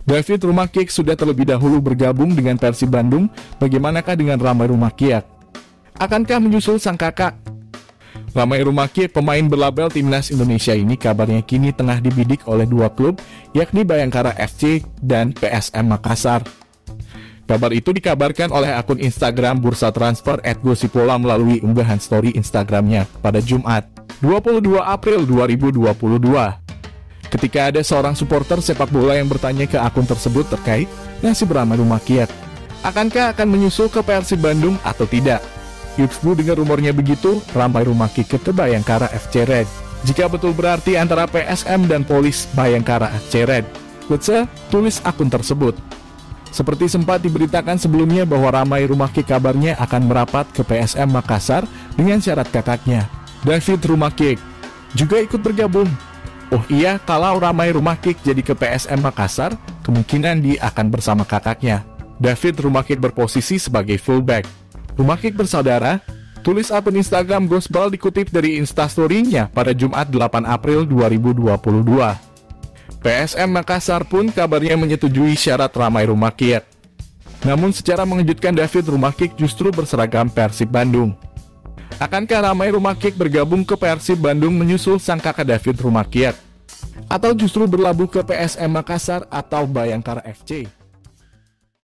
David Rumakik sudah terlebih dahulu bergabung dengan Persib Bandung, bagaimanakah dengan Ramai Rumakik? Akankah menyusul sang kakak? Ramai Rumakik, pemain berlabel Timnas Indonesia ini kabarnya kini tengah dibidik oleh dua klub, yakni Bayangkara FC dan PSM Makassar. Kabar itu dikabarkan oleh akun Instagram Bursa Transfer @gosipola melalui unggahan story Instagramnya pada Jumat, 22 April 2022. Ketika ada seorang supporter sepak bola yang bertanya ke akun tersebut terkait nasib Ramai Rumakik, akankah akan menyusul ke Persib Bandung atau tidak? Yupsbu dengar rumornya begitu, Ramai Rumakik ke Bayangkara FC Red. Jika betul berarti antara PSM dan Polis Bayangkara FC Red. Let's tulis akun tersebut. Seperti sempat diberitakan sebelumnya bahwa Ramai Rumakik kabarnya akan merapat ke PSM Makassar dengan syarat kakaknya, David Rumakik, juga ikut bergabung. Oh iya, kalau Ramai Rumakik jadi ke PSM Makassar, kemungkinan dia akan bersama kakaknya. David Rumakik berposisi sebagai fullback. Rumakik bersaudara, tulis akun Instagram Gosbal dikutip dari instastory-nya pada Jumat 8 April 2022. PSM Makassar pun kabarnya menyetujui syarat Ramai Rumakik. Namun secara mengejutkan David Rumakik justru berseragam Persib Bandung. Akankah Ramai Rumakik bergabung ke Persib Bandung menyusul sang kakak David Rumakik? Atau justru berlabuh ke PSM Makassar atau Bayangkara FC?